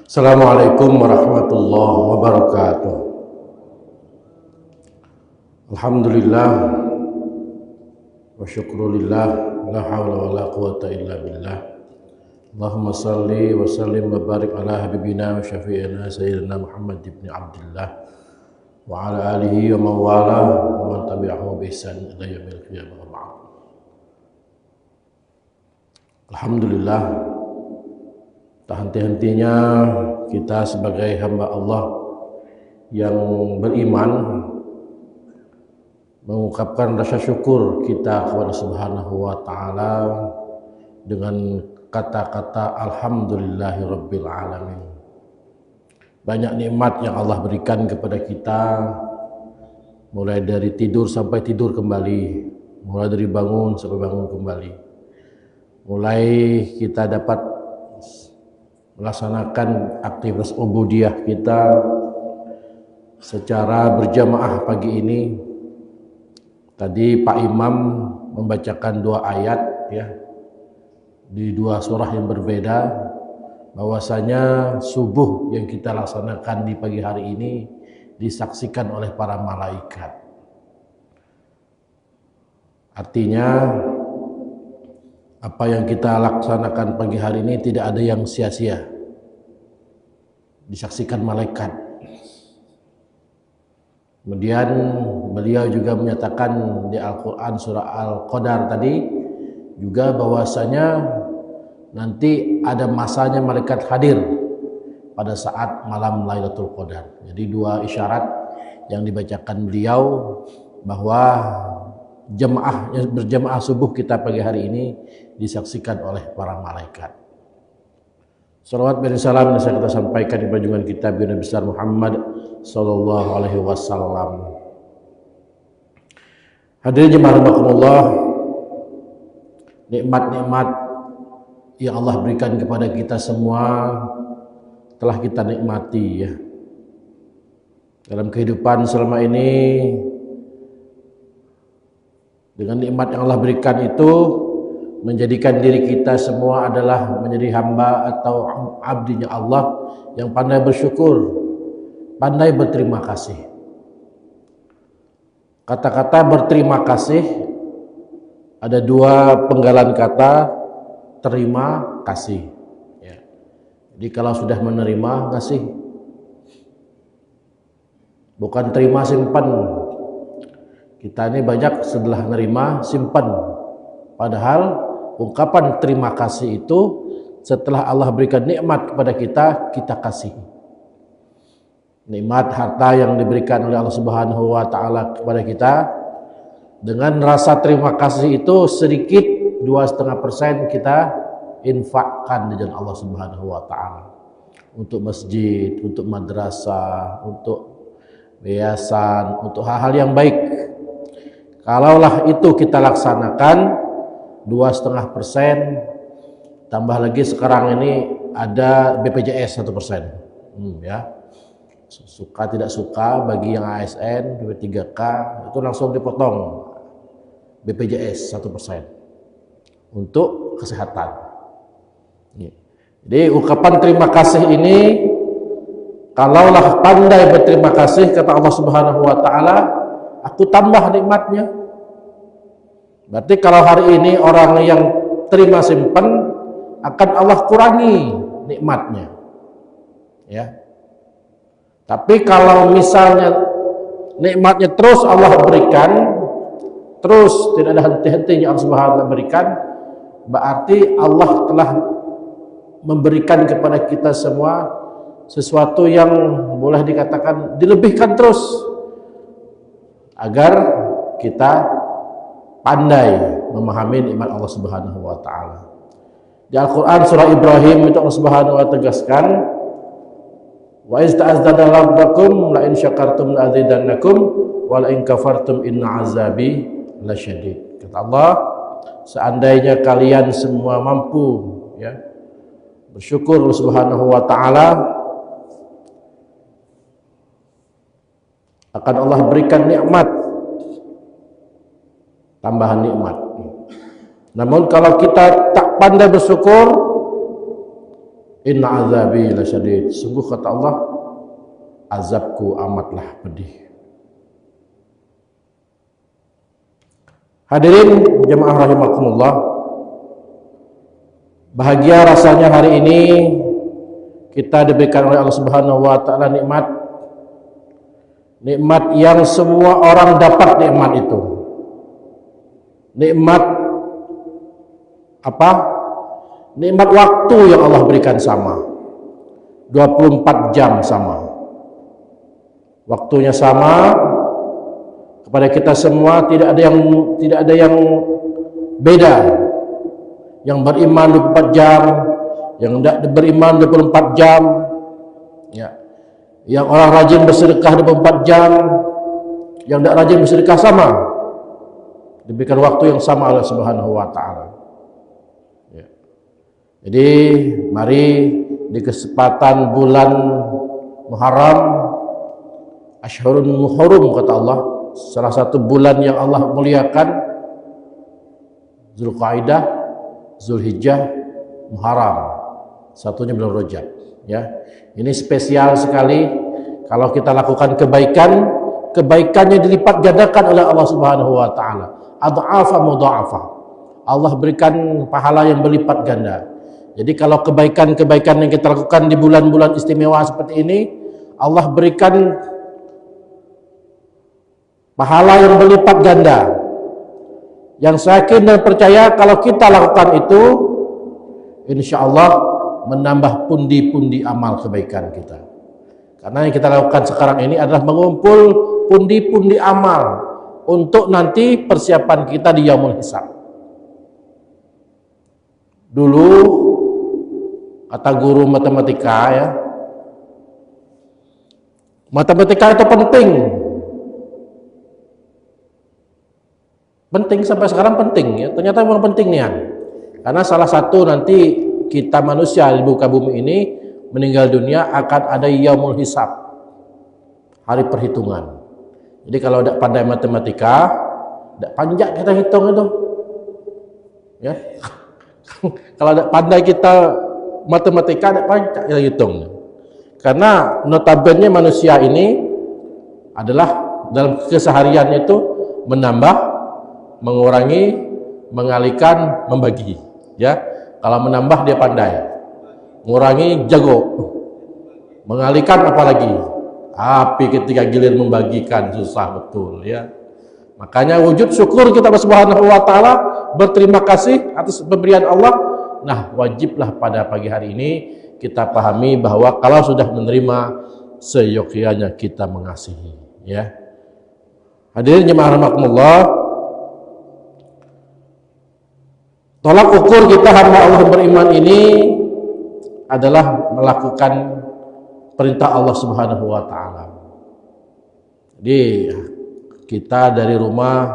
Assalamualaikum warahmatullahi wabarakatuh. Alhamdulillah wa syukrulillah, la hawla wa la quwata illa billah. Allahumma salli wa sallim wa barik ala habibina wa syafi'ina sayyidina Muhammad ibn Abdullah wa ala alihi wa mawala wa man tabi'ahu bi ihsan ila yaumil qiyamah. Alhamdulillah, tak henti-hentinya kita sebagai hamba Allah yang beriman mengungkapkan rasa syukur kita kepada Subhanahu wa ta'ala dengan kata-kata Alhamdulillahi Rabbil Alamin. Banyak nikmat yang Allah berikan kepada kita, mulai dari tidur sampai tidur kembali, mulai dari bangun sampai bangun kembali, mulai kita dapat melaksanakan aktivitas ubudiyah kita secara berjamaah pagi ini. Tadi Pak Imam membacakan dua ayat ya, di dua surah yang berbeda, bahwasanya subuh yang kita laksanakan di pagi hari ini disaksikan oleh para malaikat. Artinya apa yang kita laksanakan pagi hari ini tidak ada yang sia-sia, disaksikan malaikat. Kemudian beliau juga menyatakan di Al-Quran surah Al-Qadar tadi juga bahwasanya nanti ada masanya malaikat hadir pada saat malam Lailatul Qadar. Jadi dua isyarat yang dibacakan beliau bahwa berjamaah subuh kita pagi hari ini disaksikan oleh para malaikat. Salawat dan salam yang kita sampaikan di junjungan kita Nabi besar Muhammad sallallahu alaihi wasallam. Hadirin jemaah rahimakumullah, nikmat-nikmat yang Allah berikan kepada kita semua telah kita nikmati ya. Dalam kehidupan selama ini, dengan nikmat yang Allah berikan itu menjadikan diri kita semua adalah menjadi hamba atau abdinya Allah yang pandai bersyukur, pandai berterima kasih. Kata-kata berterima kasih ada dua penggalan kata, terima kasih ya. Jadi kalau sudah menerima, ngasih, bukan terima simpan. Kita ini banyak setelah nerima simpan, padahal ungkapan terima kasih itu setelah Allah berikan nikmat kepada kita, kita kasih. Nikmat harta yang diberikan oleh Allah Subhanahu wa ta'ala kepada kita, dengan rasa terima kasih itu sedikit 2,5% kita infakkan di jalan Allah Subhanahu wa ta'ala, untuk masjid, untuk madrasah, untuk yayasan, untuk hal-hal yang baik. Kalaulah itu kita laksanakan 2,5%, tambah lagi sekarang ini ada BPJS 1%, ya. Suka tidak suka bagi yang ASN, BP3K itu langsung dipotong BPJS 1% untuk kesehatan. Jadi ungkapan terima kasih ini, kalaulah pandai berterima kasih, kata Allah Subhanahu wa ta'ala, aku tambah nikmatnya. Berarti kalau hari ini orang yang terima simpan, akan Allah kurangi nikmatnya ya. Tapi kalau misalnya nikmatnya terus Allah berikan, terus tidak ada henti-hentinya Allah Subhanahu wa ta'ala berikan, berarti Allah telah memberikan kepada kita semua sesuatu yang boleh dikatakan dilebihkan terus, agar kita pandai memahami nikmat Allah Subhanahu wa ta'ala. Di Al-Quran surah Ibrahim itu Allah Subhanahu wa ta'ala tegaskan, wa iz ta'azzana rabbakum la in syakartum la azidannakum wa la in kafartum inna azabi lasyadid. Kata Allah, seandainya kalian semua mampu ya bersyukur Allah Subhanahu wa ta'ala, akan Allah berikan nikmat, tambahan nikmat. Namun kalau kita tak pandai bersyukur, Inna azabi lasyadid. Sungguh kata Allah, azabku amatlah pedih. Hadirin jemaah rahimakumullah, bahagia rasanya hari ini kita diberikan oleh Allah Subhanahu wa taala nikmat yang semua orang dapat nikmat itu. Nikmat apa? Nikmat waktu yang Allah berikan sama. 24 jam sama. Waktunya sama kepada kita semua, tidak ada yang beda. Yang beriman 24 jam, yang tidak beriman 24 jam, ya. Yang orang rajin bersedekah 24 jam, yang tidak rajin bersedekah sama. Diberikan waktu yang sama oleh Subhanahu wa taala. Ya. Jadi mari di kesempatan bulan Muharram, Asyhurun Muharram kata Allah, salah satu bulan yang Allah muliakan, Zulqaidah, Zulhijjah, Muharram, satunya bulan Rajab. Ya, ini spesial sekali. Kalau kita lakukan kebaikan, kebaikannya dilipat gandakan oleh Allah Subhanahu wa taala. Adha'afa mudha'afa. Allah berikan pahala yang berlipat ganda. Jadi kalau kebaikan-kebaikan yang kita lakukan di bulan-bulan istimewa seperti ini, Allah berikan pahala yang berlipat ganda. Yang saya yakin dan percaya kalau kita lakukan itu, insya Allah menambah pundi-pundi amal kebaikan kita. Karena yang kita lakukan sekarang ini adalah mengumpul pundi-pundi amal untuk nanti persiapan kita di Yaumul Hisab. Dulu kata guru matematika, ya, matematika itu penting. Penting sampai sekarang penting, ya. Ternyata memang penting nih, ya. Karena salah satu nanti kita manusia di muka bumi ini meninggal dunia akan ada Yaumul Hisab, hari perhitungan. Jadi kalau tidak pandai matematika, tidak panjang kita hitung itu, ya. Kalau tidak pandai kita matematika, tidak panjang kita hitung. Karena notabene manusia ini adalah dalam keseharian itu menambah, mengurangi, mengalihkan, membagi. Ya, kalau menambah dia pandai, mengurangi jago, mengalihkan apalagi. Tapi ketika gilir membagikan susah betul, ya. Makanya wujud syukur kita Subhanahu wa taala, berterima kasih atas pemberian Allah. Nah, wajiblah pada pagi hari ini kita pahami bahwa kalau sudah menerima, seyogyanya kita mengasihi, ya. Hadirin jemaah rahimakumullah, tolak ukur kita hamba Allah beriman ini adalah melakukan perintah Allah Subhanahu wa taala. Jadi kita dari rumah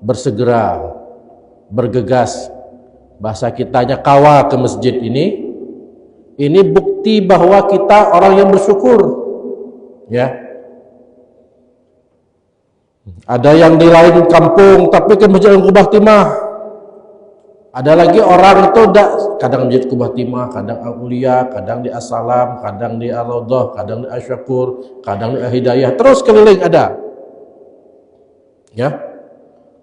bersegera, bergegas, bahasa kitanya kawal ke masjid ini bukti bahwa kita orang yang bersyukur, ya. Ada yang di lain kampung tapi ke Masjid Al-Qubah Timah. Ada lagi orang itu kadang Masjid Qubah Timah, kadang Al-Ulia, kadang di As-Salam, kadang di Al-Awdah, kadang di Asyakur, kadang di Al-Hidayah, terus keliling ada. Ya.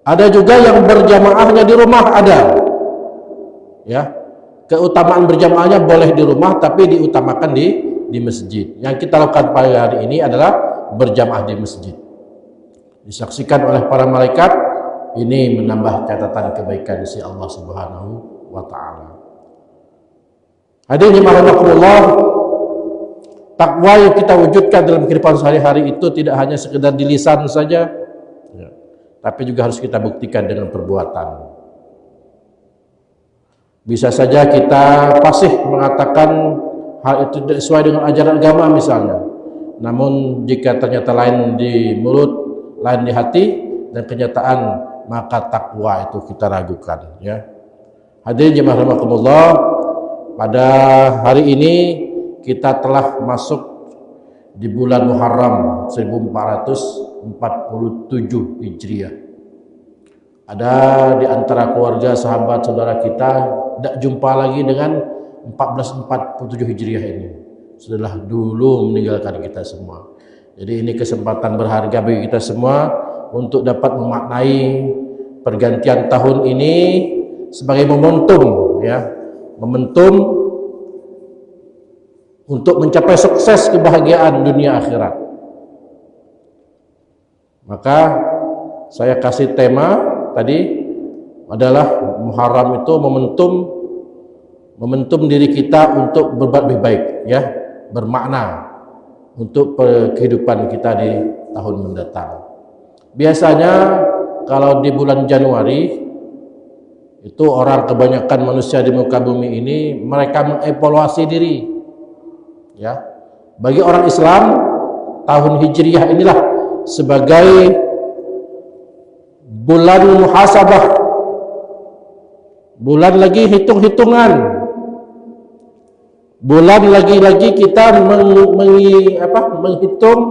Ada juga yang berjamaahnya di rumah ada. Ya. Keutamaan berjamaahnya boleh di rumah tapi diutamakan di masjid. Yang kita lakukan pada hari ini adalah berjamaah di masjid. Disaksikan oleh para malaikat, ini menambah catatan kebaikan si Allah Subhanahu wa taala. Hadirin rahimakumullah, takwa yang kita wujudkan dalam kehidupan sehari-hari itu tidak hanya sekedar di lisan saja, ya, tapi juga harus kita buktikan dengan perbuatan. Bisa saja kita fasih mengatakan hal itu tidak sesuai dengan ajaran agama misalnya. Namun jika ternyata lain di mulut, lain di hati, dan kenyataan, maka takwa itu kita ragukan, ya. Hadirin jemaah rahimakumullah, pada hari ini kita telah masuk di bulan Muharram 1447 Hijriah. Ada di antara keluarga, sahabat, saudara kita tidak jumpa lagi dengan 1447 Hijriah ini. Sudah dulu meninggalkan kita semua. Jadi ini kesempatan berharga bagi kita semua untuk dapat memaknai pergantian tahun ini sebagai momentum, ya, momentum untuk mencapai sukses kebahagiaan dunia akhirat. Maka saya kasih tema tadi adalah Muharram itu momentum diri kita untuk berbuat lebih baik, ya, bermakna untuk kehidupan kita di tahun mendatang. Biasanya kalau di bulan Januari itu orang, kebanyakan manusia di muka bumi ini, mereka mengevaluasi diri, ya. Bagi orang Islam, tahun Hijriah inilah sebagai bulan muhasabah, bulan lagi hitung-hitungan, bulan lagi-lagi kita menghitung,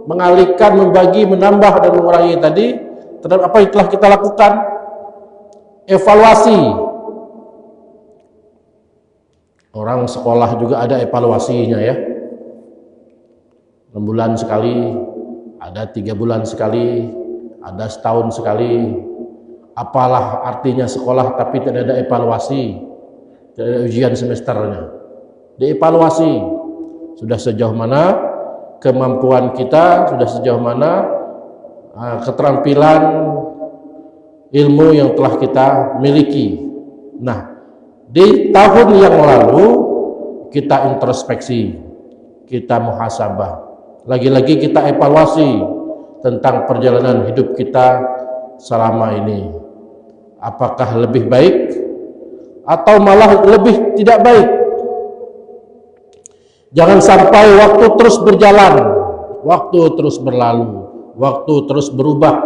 mengalihkan, membagi, menambah dan mengurangi tadi terhadap apa yang telah kita lakukan. Evaluasi. Orang sekolah juga ada evaluasinya, ya. 6 bulan sekali, ada 3 bulan sekali, ada setahun sekali. Apalah artinya sekolah tapi tidak ada evaluasi, tidak ada ujian semesternya. Dievaluasi sudah sejauh mana kemampuan kita, sudah sejauh mana keterampilan ilmu yang telah kita miliki. Nah, di tahun yang lalu kita introspeksi, kita muhasabah, lagi-lagi kita evaluasi tentang perjalanan hidup kita selama ini. Apakah lebih baik atau malah lebih tidak baik? Jangan sampai waktu terus berjalan, waktu terus berlalu, waktu terus berubah,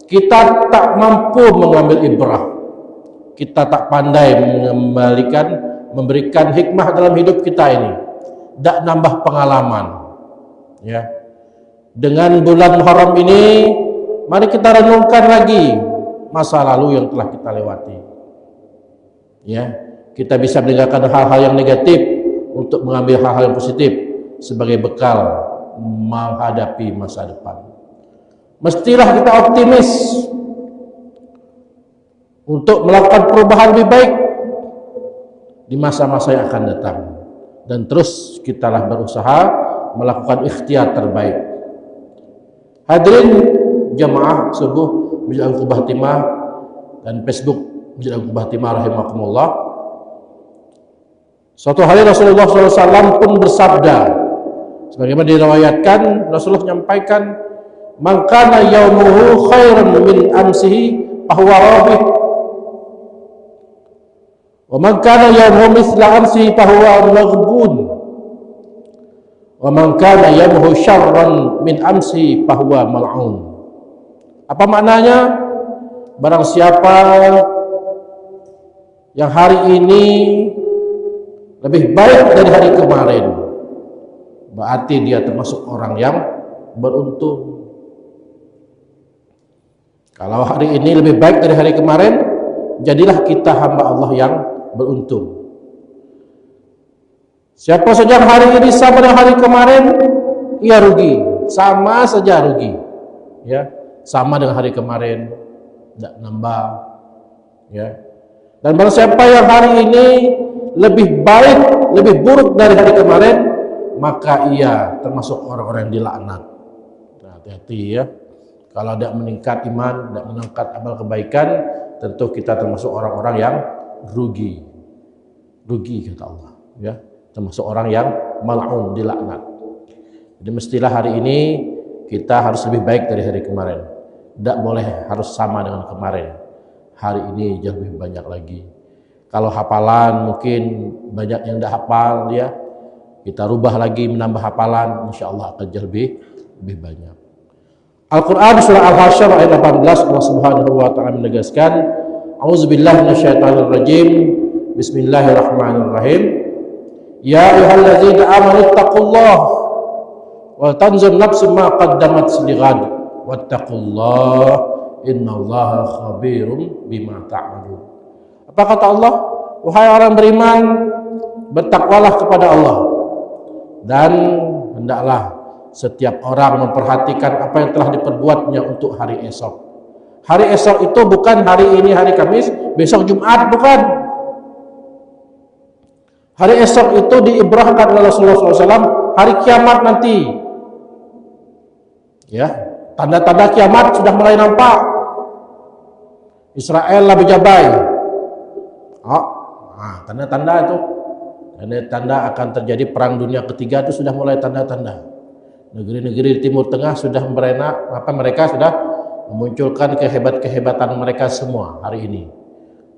kita tak mampu mengambil ibrah, kita tak pandai memberikan hikmah dalam hidup kita ini, tak nambah pengalaman, ya. Dengan bulan Muharram ini, mari kita renungkan lagi masa lalu yang telah kita lewati, ya. Kita bisa meninggalkan hal-hal yang negatif untuk mengambil hal-hal yang positif sebagai bekal menghadapi masa depan. Mestilah kita optimis untuk melakukan perubahan lebih baik di masa-masa yang akan datang, dan terus kitalah berusaha melakukan ikhtiar terbaik. Hadirin jamaah subuh Masjid Al-Qubah Timah dan Facebook Masjid Al-Qubah Timah rahimakumullah. Suatu hari Rasulullah SAW pun bersabda, sebagaimana diriwayatkan, Rasulullah menyampaikan, "Man kana yaumuhu khairan min amsihi fahuwa rabih, wa man kana yaumuhu mithla amsihi fahuwa maghbun, wa man kana yaumuhu syarran min amsihi fahuwa mal'un." Apa maknanya? Barang siapa yang hari ini lebih baik dari hari kemarin, berarti dia termasuk orang yang beruntung. Kalau hari ini lebih baik dari hari kemarin, jadilah kita hamba Allah yang beruntung. Siapa saja yang hari ini sama dengan hari kemarin, ia rugi, sama saja rugi, ya, sama dengan hari kemarin, tidak nambah, ya. Dan barang siapa yang hari ini lebih baik, lebih buruk dari hari kemarin, maka ia termasuk orang-orang yang dilaknat. Hati-hati, ya. Kalau tidak meningkat iman, tidak meningkat amal kebaikan, tentu kita termasuk orang-orang yang rugi. Rugi kata Allah, ya. Termasuk orang yang mal'un, dilaknat. Jadi mestilah hari ini kita harus lebih baik dari hari kemarin. Tidak boleh harus sama dengan kemarin. Hari ini jauh lebih banyak lagi. Kalau hafalan mungkin banyak yang tidak hafal, ya. Kita rubah lagi, menambah hafalan, insya Allah akan jauh lebih banyak. Al-Quran surah Al-Hasyr ayat 18, Allah Subhanahu wa ta'ala menegaskan, A'udzubillahi minasyaitonir rajim, Bismillahirrahmanirrahim. Ya ayyuhalladzina amanu taqullaha wa tanzur nafsum ma qaddamat lighad wattaqullaha innallaha khabirum bima ta'malun. Apa kata Allah? Wahai orang beriman, bertakwalah kepada Allah, dan hendaklah setiap orang memperhatikan apa yang telah diperbuatnya untuk hari esok. Hari esok itu bukan hari ini hari Kamis, besok Jumat, bukan. Hari esok itu diibrahkan oleh Rasulullah SAW hari kiamat nanti. Ya, tanda-tanda kiamat sudah mulai nampak. Israel lah berjabai. Tanda-tanda itu. Tanda-tanda akan terjadi perang dunia ketiga itu sudah mulai tanda-tanda. Negeri-negeri di Timur Tengah sudah mereka sudah memunculkan kehebatan mereka semua hari ini.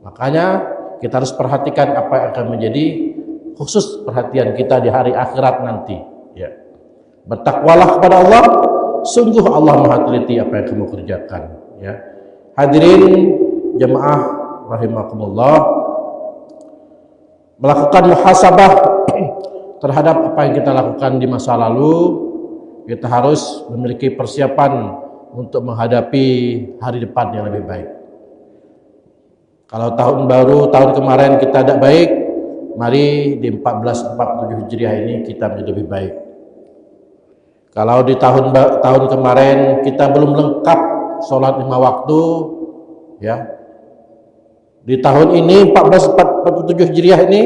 Makanya kita harus perhatikan apa yang akan menjadi khusus perhatian kita di hari akhirat nanti. Ya. Bertakwalah kepada Allah, sungguh Allah Maha teliti apa yang kamu kerjakan. Ya. Hadirin jemaah rahimakumullah, melakukan muhasabah terhadap apa yang kita lakukan di masa lalu, kita harus memiliki persiapan untuk menghadapi hari depan yang lebih baik. Kalau tahun baru, tahun kemarin kita tidak baik, mari di 1447 Hijriah ini kita menjadi lebih baik. Kalau di tahun kemarin kita belum lengkap sholat 5 waktu, ya, di tahun ini 1447 Hijriah ini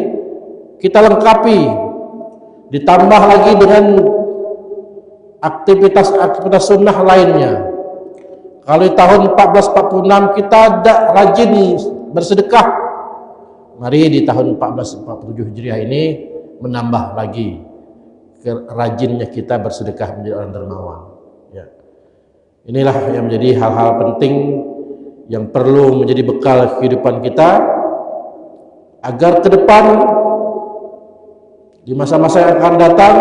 kita lengkapi, ditambah lagi dengan aktivitas sunnah lainnya. Kalau di tahun 1446 kita tidak rajin bersedekah, mari di tahun 1447 Hijriah ini menambah lagi rajinnya kita bersedekah menjadi orang dermawan. Ya. Inilah yang menjadi hal-hal penting yang perlu menjadi bekal kehidupan kita agar ke depan di masa-masa yang akan datang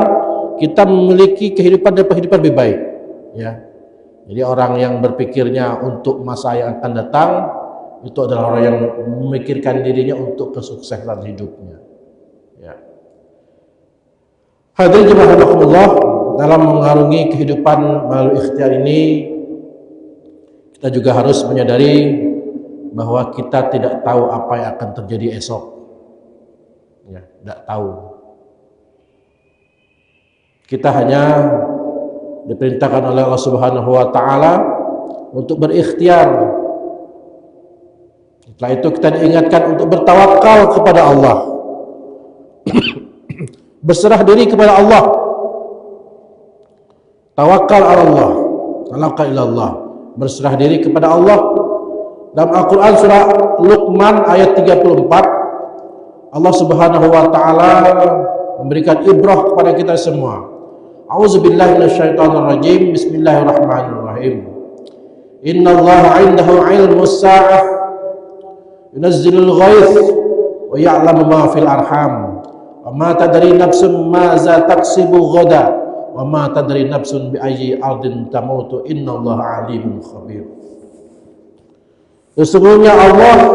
kita memiliki kehidupan lebih baik. Ya. Jadi orang yang berpikirnya untuk masa yang akan datang itu adalah orang yang memikirkan dirinya untuk kesuksesan hidupnya. Ya. Hadirin jemaah rahimakumullah, dalam mengarungi kehidupan melalui ikhtiar ini kita juga harus menyadari bahwa kita tidak tahu apa yang akan terjadi esok. Ya, tidak tahu. Kita hanya diperintahkan oleh Allah Subhanahu wa taala untuk berikhtiar. Setelah itu kita diingatkan untuk bertawakal kepada Allah. Berserah diri kepada Allah. Tawakal ala Allah. Tawakal ila Allah. Berserah diri kepada Allah. Dalam Al-Quran surah Luqman ayat 34, Allah Subhanahu wa taala memberikan ibrah kepada kita semua. A'udzubillahi minasyaitonirrajim. Bismillahirrahmanirrahim. Innallaha 'indahu 'ilmus sa'ah yunazzilul ghaits wa ya'lamu ma fil arham wa ma tadri nafsun ma za taksibu ghada wa ma tadri nafsun bi ayyi ardin tamutu innallaha 'alimun khabir. Sesungguhnya Allah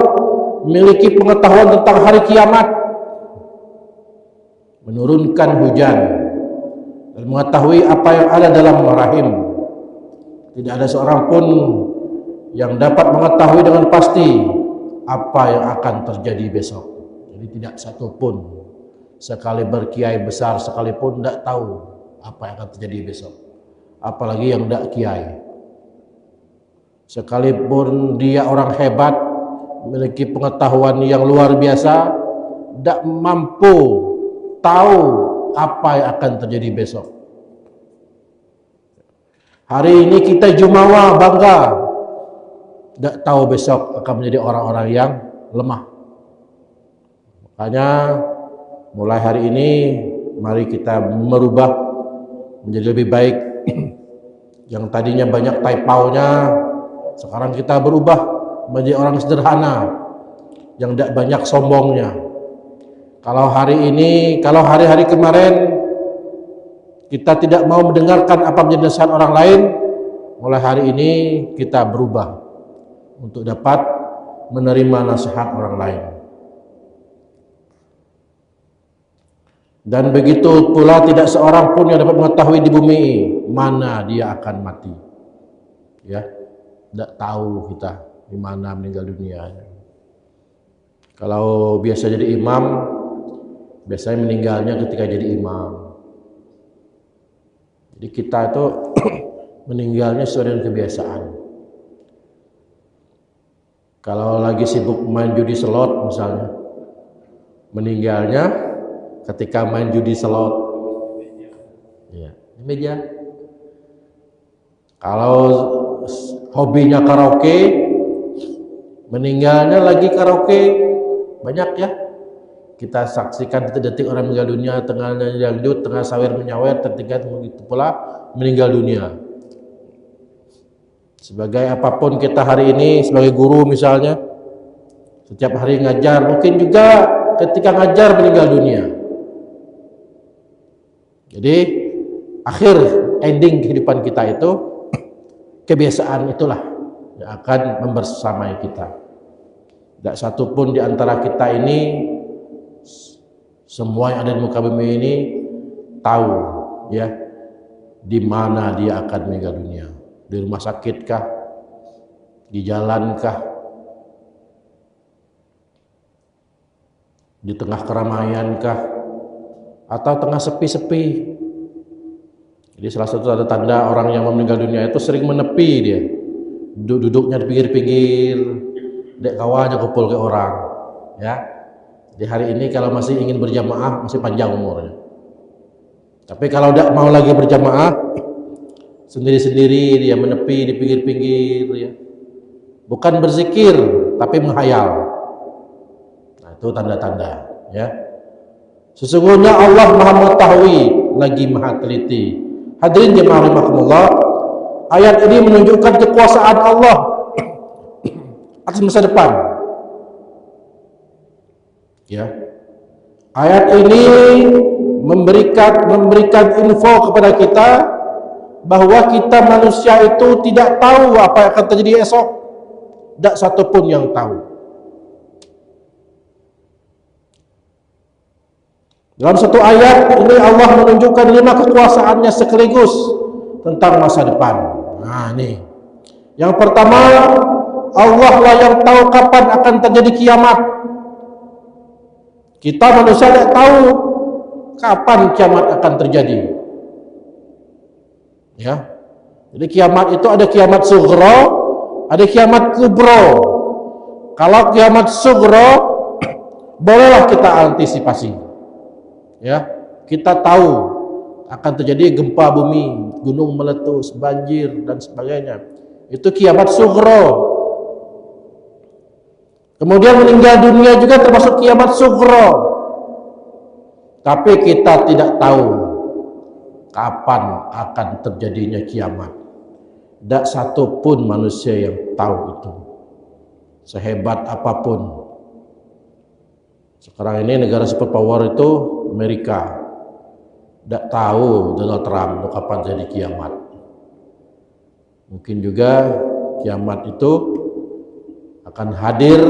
memiliki pengetahuan tentang hari kiamat, menurunkan hujan dan mengetahui apa yang ada dalam rahim. Tidak ada seorang pun yang dapat mengetahui dengan pasti apa yang akan terjadi besok. Jadi tidak satu pun, sekali berkiai besar sekalipun tidak tahu apa yang akan terjadi besok. Apalagi yang tidak kiai. Sekalipun dia orang hebat, memiliki pengetahuan yang luar biasa, tidak mampu tahu apa yang akan terjadi besok. Hari ini kita jumawa bangga, tidak tahu besok akan menjadi orang-orang yang lemah. Makanya mulai hari ini mari kita merubah menjadi lebih baik. Yang tadinya banyak typo-nya, sekarang kita berubah menjadi orang sederhana yang tidak banyak sombongnya. Kalau hari-hari kemarin kita tidak mau mendengarkan apa menjadi nasihat orang lain, mulai hari ini kita berubah untuk dapat menerima nasihat orang lain. Dan begitu pula tidak seorang pun yang dapat mengetahui di bumi mana dia akan mati. Ya, tidak tahu kita di mana meninggal dunia. Kalau biasa jadi imam, Biasanya meninggalnya ketika jadi imam. Jadi kita itu meninggalnya sesuai dengan kebiasaan. Kalau lagi sibuk main judi slot misalnya, meninggalnya ketika main judi slot. Ya, di meja. Kalau hobinya karaoke, meninggalnya lagi karaoke. Banyak ya. Kita saksikan detik-detik orang meninggal dunia, tengah dangdut, tengah sawer menyawer, tertinggal begitu pula meninggal dunia. Sebagai apapun kita hari ini, sebagai guru misalnya, setiap hari ngajar, mungkin juga ketika ngajar meninggal dunia. Jadi akhir ending kehidupan kita itu kebiasaan itulah yang akan membersamai kita. Tidak satu pun di antara kita ini, semua yang ada di muka bumi ini tahu ya di mana dia akan meninggal dunia. Di rumah sakit kah? Di jalan kah? Di tengah keramaian kah? Atau tengah sepi-sepi? Jadi salah satu tanda orang yang meninggal dunia itu sering menepi dia. Duduknya di pinggir-pinggir, dek kawannya kumpul ke orang. Ya. Di hari ini kalau masih ingin berjamaah masih panjang umurnya. Tapi kalau tidak mau lagi berjamaah, sendiri-sendiri dia menepi di pinggir-pinggir ya. Bukan berzikir tapi menghayal. Nah, itu tanda-tanda ya. Sesungguhnya Allah Maha mengetahui lagi Maha teliti. Hadirin jemaah rahimakumullah, ayat ini menunjukkan kekuasaan Allah atas masa depan. Ya. Ayat ini memberikan info kepada kita bahwa kita manusia itu tidak tahu apa yang akan terjadi esok. Tidak satu pun yang tahu. Dalam satu ayat ini Allah menunjukkan 5 kekuasaannya sekaligus tentang masa depan. Nah ini. Yang pertama, Allah lah yang tahu kapan akan terjadi kiamat. Kita manusia tidak tahu kapan kiamat akan terjadi. Ya. Jadi kiamat itu ada kiamat sughra, ada kiamat kubro. Kalau kiamat sughra bolehlah kita antisipasi. Ya, kita tahu akan terjadi gempa bumi, gunung meletus, banjir dan sebagainya. Itu kiamat sughra. Kemudian meninggal dunia juga termasuk kiamat sughra. Tapi kita tidak tahu kapan akan terjadinya kiamat. Tidak satu pun manusia yang tahu itu. Sehebat apapun. Sekarang ini negara superpower itu Amerika. Tidak tahu Donald Trump kapan jadi kiamat. Mungkin juga kiamat itu akan hadir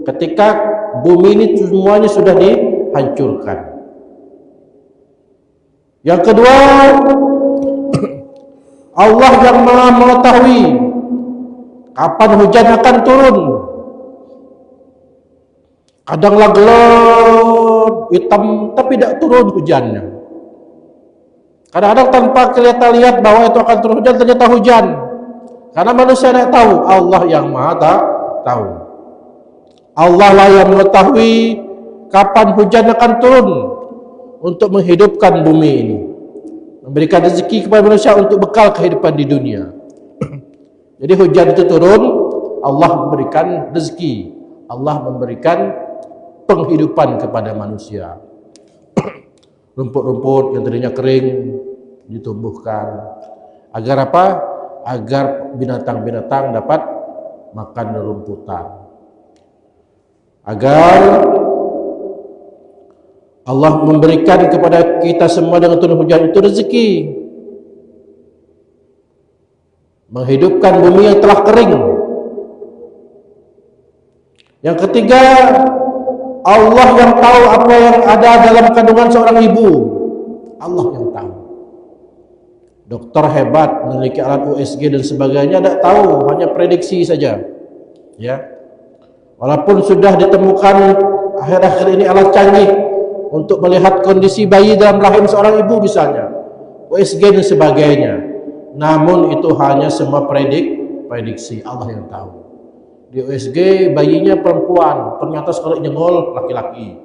ketika bumi ini semuanya sudah dihancurkan. Yang kedua, Allah yang Maha mengetahui kapan hujan akan turun. Kadanglah gelap, hitam, tapi tidak turun hujannya. Kadang-kadang tanpa kita lihat bahwa itu akan turun hujan, ternyata hujan. Karena manusia tidak tahu, Allah yang Maha tahu. Allah lah yang mengetahui kapan hujan akan turun untuk menghidupkan bumi ini, memberikan rezeki kepada manusia untuk bekal kehidupan di dunia. Jadi hujan itu turun, Allah memberikan rezeki, Allah memberikan penghidupan kepada manusia. Rumput-rumput yang tadinya kering ditumbuhkan. Agar apa? Agar binatang-binatang dapat makan rumputan. Agar Allah memberikan kepada kita semua dengan turun hujan itu rezeki. Menghidupkan bumi yang telah kering. Yang ketiga, Allah yang tahu apa yang ada dalam kandungan seorang ibu. Allah yang tahu. Dokter hebat memiliki alat USG dan sebagainya, tidak tahu, hanya prediksi saja. Ya. Walaupun sudah ditemukan akhir-akhir ini alat canggih untuk melihat kondisi bayi dalam rahim seorang ibu misalnya, USG dan sebagainya. Namun itu hanya semua prediksi, Allah yang tahu. Di USG bayinya perempuan, ternyata sekali nyengol laki-laki.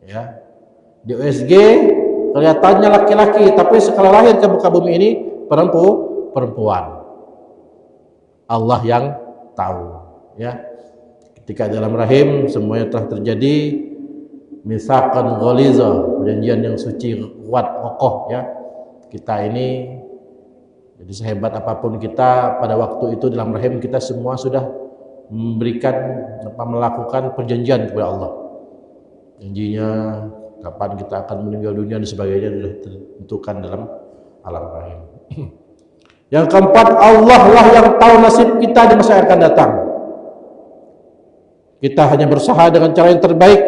Ya. Di USG kelihatannya laki-laki, tapi sekali lahir ke muka bumi ini perempuan. Allah yang tahu, ya. Ketika dalam rahim semuanya telah terjadi, mitsaqan ghaliza, perjanjian yang suci, kuat, kokoh, ya. Kita ini jadi sehebat apapun kita pada waktu itu dalam rahim, kita semua sudah melakukan perjanjian kepada Allah. Janjinya kapan kita akan meninggal dunia dan sebagainya sudah ditentukan dalam alam rahim. Yang keempat, Allah lah yang tahu nasib kita di masa yang akan datang. Kita hanya berusaha dengan cara yang terbaik,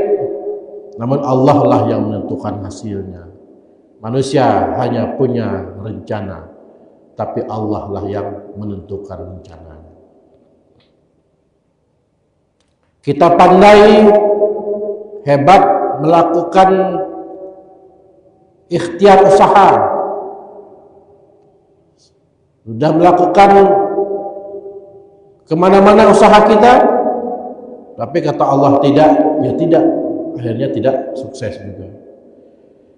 namun Allah lah yang menentukan hasilnya. Manusia hanya punya rencana, tapi Allah lah yang menentukan rencananya. Kita pandai, hebat melakukan ikhtiar usaha, sudah melakukan kemana-mana usaha kita, tapi kata Allah tidak, ya tidak, akhirnya tidak sukses juga.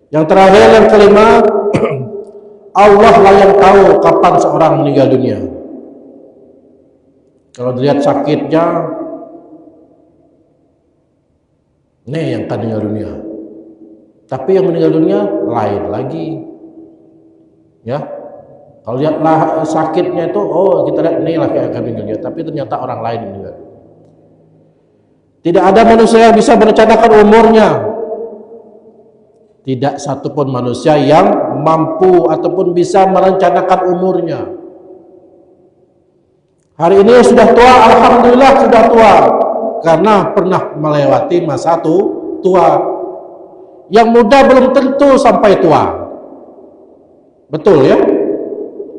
Yang terakhir, yang kelima, Allah lah yang tahu kapan seorang meninggal dunia. Kalau dilihat sakitnya, ini yang akan meninggal dunia. Tapi yang meninggal dunia lain lagi. Ya. Kalau lihat sakitnya itu, oh kita lihat ini lah yang akan meninggal dunia, tapi ternyata orang lain yang meninggal. Tidak ada manusia yang bisa merencanakan umurnya. Tidak satupun manusia yang mampu ataupun bisa merencanakan umurnya. Hari ini sudah tua, alhamdulillah sudah tua, karena pernah melewati masa tua. Yang muda belum tentu sampai tua. Betul ya?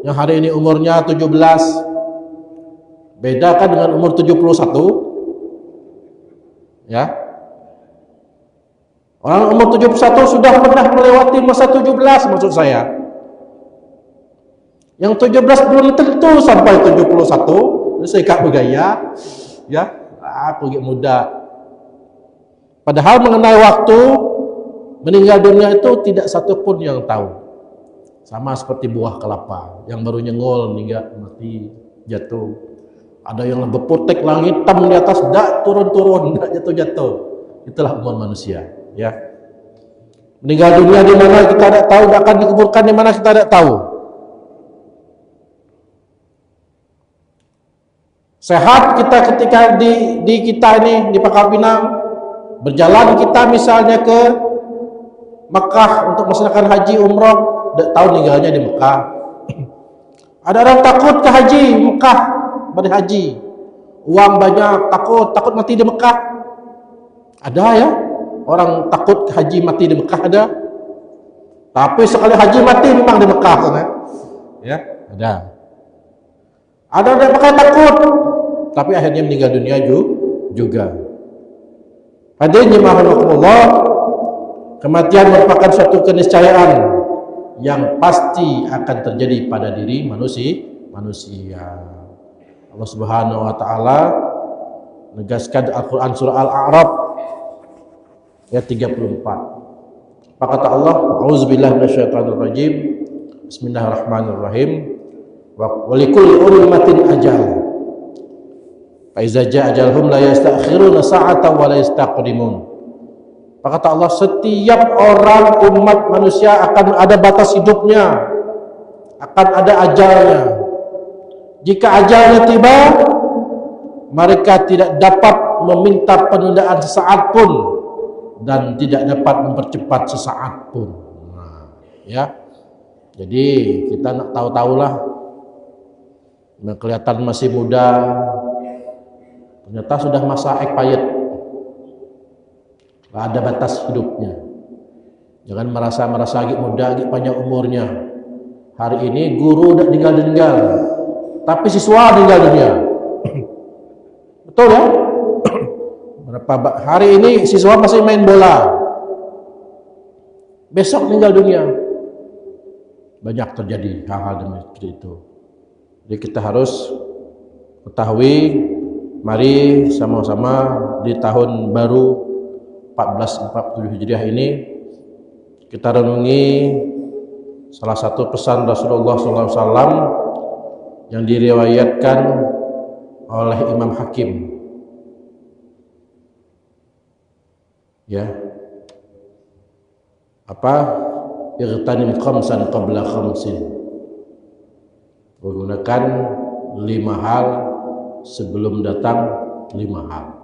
Yang hari ini umurnya 17, beda kan dengan umur 71? Ya. Orang umur 71 sudah pernah melewati masa 17 maksud saya. Yang 17 belum tentu sampai 71. Ini saya kak bergaya, ya. Aku yang muda. Padahal mengenai waktu meninggal dunia itu tidak satu pun yang tahu. Sama seperti buah kelapa yang baru nyengol meninggal, mati, jatuh. Ada yang berputek langit hitam di atas, dak turun-turun, dak jatuh-jatuh. Itulah umur manusia, ya. Meninggal dunia di mana kita tidak tahu, akan dikuburkan di mana kita tidak tahu. Sehat kita ketika di kita ini di Pangkal Pinang, berjalan kita misalnya ke Mekah untuk melaksanakan haji umroh, tidak tahu meninggalnya di Mekah. Ada orang takut ke haji Mekah, pada haji, uang banyak, takut mati di Mekah. Ada ya, orang takut ke haji mati di Mekah ada. Tapi sekali haji mati memang di Mekah sana. Ya, ada. Ada yang pakai takut, tapi akhirnya meninggal dunia juga. Hadirin jemaah rahimakumullah, kematian merupakan suatu keniscayaan yang pasti akan terjadi pada diri manusia. Allah Subhanahu wa taala menegaskan Al-Qur'an surah Al-A'raf ayat 34. Apa kata Allah? A'udzubillahi minasyaitonir rajim. Bismillahirrahmanirrahim. Wa likulli ummatin ajal. Fa iza jaa ajalhum la yasta'khiruna sa'atan wa la yastaqdimun. Apa kata Allah? Setiap orang umat manusia akan ada batas hidupnya, akan ada ajalnya. Jika ajalnya tiba, mereka tidak dapat meminta penundaan sesaat pun dan tidak dapat mempercepat sesaat pun. Nah, ya. Jadi kita nak tahu-tahulah, kelihatan masih muda, ternyata sudah masa expired. Ada batas hidupnya. Jangan merasa lagi muda, lagi panjang umurnya. Hari ini guru udah tinggal, tapi siswa meninggal dunia. Betul ya? Berapa hari ini siswa masih main bola, besok meninggal dunia. Banyak terjadi hal-hal seperti itu. Jadi kita harus ketahui, mari sama-sama di tahun baru 1447 Hijriah ini kita renungi salah satu pesan Rasulullah SAW yang diriwayatkan oleh Imam Hakim. Ya, apa? Irtanim khamsan qabla khamsin. Menggunakan 5 hal sebelum datang 5 hal.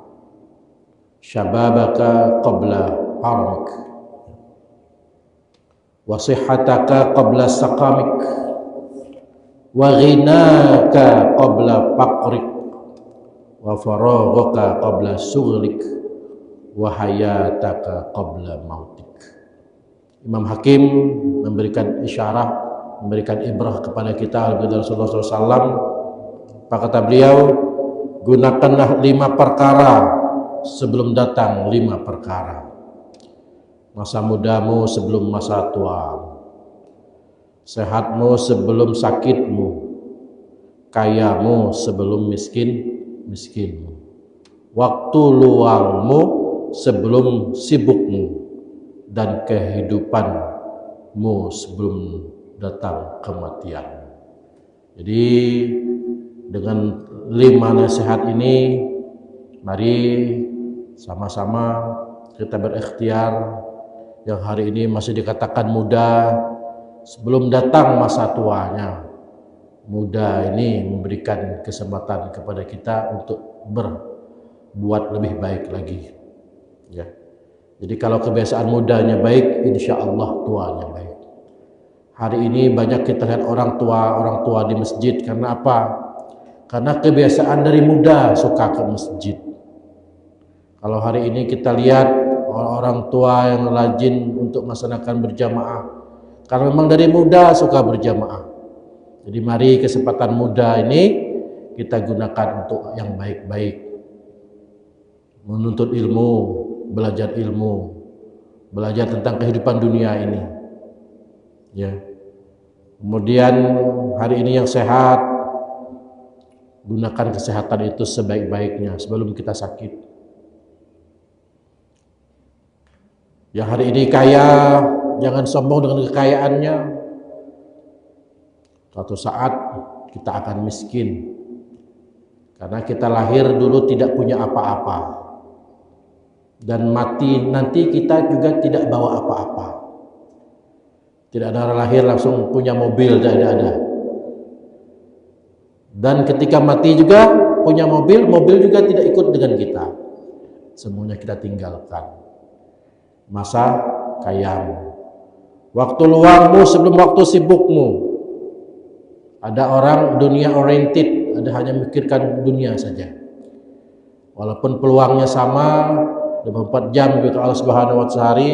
Syababaka qabla haramik, wa sihhataka qabla saqamik, wa ghinaka qabla faqrik, wa faraghaka qabla sughlik, wa hayataka qabla mautik. Imam Hakim memberikan isyarat, memberikan ibrah kepada kita dari Rasulullah SAW. Apa kata beliau? Gunakanlah 5 perkara sebelum datang 5 perkara. Masa mudamu sebelum masa tua, sehatmu sebelum sakitmu, kayamu sebelum miskinmu, waktu luangmu sebelum sibukmu, dan kehidupanmu sebelum datang kematian. Jadi dengan 5 nasihat ini, mari sama-sama kita berikhtiar. Yang hari ini masih dikatakan muda, sebelum datang masa tuanya, muda ini memberikan kesempatan kepada kita untuk berbuat lebih baik lagi. Ya. Jadi kalau kebiasaan mudanya baik, insya Allah tuanya baik. Hari ini banyak kita lihat orang tua di masjid. Karena apa? Karena kebiasaan dari muda suka ke masjid. Kalau hari ini kita lihat orang tua yang rajin untuk melaksanakan berjamaah, karena memang dari muda suka berjamaah. Jadi mari kesempatan muda ini kita gunakan untuk yang baik-baik. Menuntut ilmu, belajar tentang kehidupan dunia ini. Ya. Kemudian hari ini yang sehat, gunakan kesehatan itu sebaik-baiknya sebelum kita sakit. Yang hari ini kaya, jangan sombong dengan kekayaannya. Suatu saat kita akan miskin, karena kita lahir dulu tidak punya apa-apa. Dan mati nanti kita juga tidak bawa apa-apa. Tidak ada orang lahir langsung punya mobil, tidak ada. Dan ketika mati juga punya mobil juga tidak ikut dengan kita. Semuanya kita tinggalkan. Masa kayamu, waktu luangmu sebelum waktu sibukmu. Ada orang dunia oriented, ada hanya memikirkan dunia saja. Walaupun peluangnya sama, 24 jam untuk Allah Subhanahu wa taala sehari,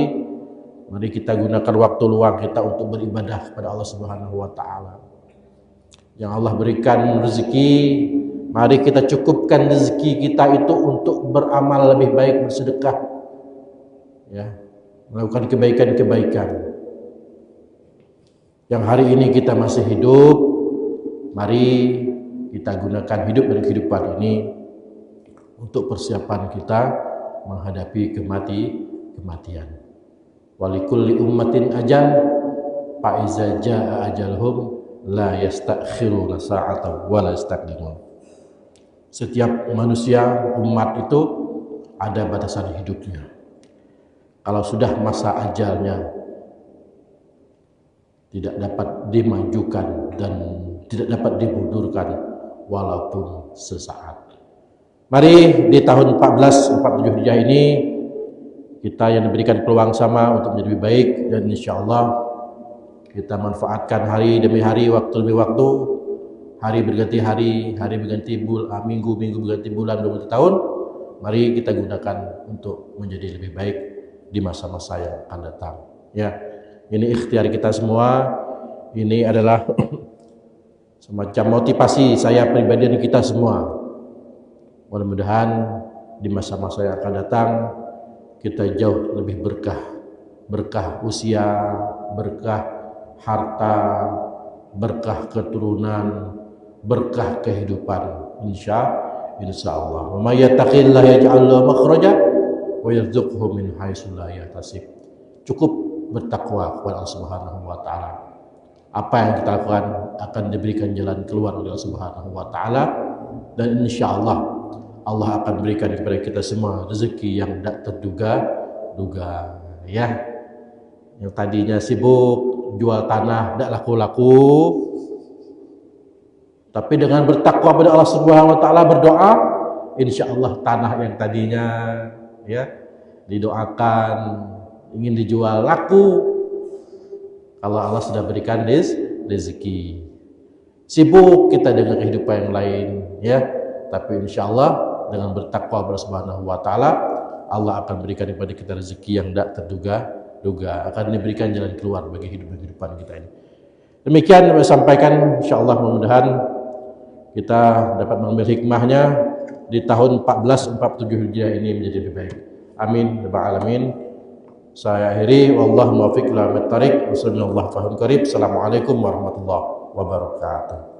mari kita gunakan waktu luang kita untuk beribadah kepada Allah Subhanahu wa taala. Yang Allah berikan rezeki, mari kita cukupkan rezeki kita itu untuk beramal lebih baik, bersedekah. Ya, melakukan kebaikan-kebaikan. Yang hari ini kita masih hidup, mari kita gunakan hidup dan kehidupan ini untuk persiapan kita menghadapi kematian. Walikulli ummatin ajal, fa iza jaa ajalhum la yastakhiruna sa'atan wa la yastaqdimun. Setiap manusia, umat itu ada batasan hidupnya. Kalau sudah masa ajalnya, tidak dapat dimajukan dan tidak dapat dimundurkan walaupun sesaat. Mari di tahun 1447 Hijriah ini kita yang diberikan peluang sama untuk menjadi lebih baik, dan insya Allah kita manfaatkan hari demi hari, waktu demi waktu, hari berganti hari, hari berganti bulan, minggu berganti bulan, berganti tahun. Mari kita gunakan untuk menjadi lebih baik di masa-masa yang akan datang. Ya, ini ikhtiar kita semua. Ini adalah semacam motivasi saya pribadi dan kita semua. Mudah-mudahan di masa-masa yang akan datang kita jauh lebih berkah berkah usia, berkah harta, berkah keturunan, berkah kehidupan. Insyaallah. Wa may yattaqillaha yaj'al lahu makhraja wa yarzuqhu min haitsu la yahtasib. Cukup bertakwa kepada Allah Subhanahu wa taala. Apa yang kita lakukan akan diberikan jalan keluar oleh Allah Subhanahu wa taala, dan insyaallah Allah akan berikan kepada kita semua rezeki yang tidak terduga-duga, ya. Yang tadinya sibuk jual tanah tidak laku-laku, tapi dengan bertakwa kepada Allah Subhanahu wa taala, berdoa, insyaallah tanah yang tadinya ya didoakan ingin dijual laku, kalau Allah sudah berikan rezeki. Sibuk kita dengan kehidupan yang lain, ya, tapi insyaallah dengan bertakwa kepada Subhanahu wa taala, Allah akan berikan kepada kita rezeki yang tidak terduga-duga, akan diberikan jalan keluar bagi kehidupan kita ini. Demikian yang saya sampaikan, insyaallah mudah-mudahan kita dapat mengambil hikmahnya di tahun 1447 Hijriah ini menjadi lebih baik. Amin ya rabbal alamin. Saya akhiri, wallahu muwaffiq ila aqwamit thariq. Wassalamualaikum warahmatullahi wabarakatuh.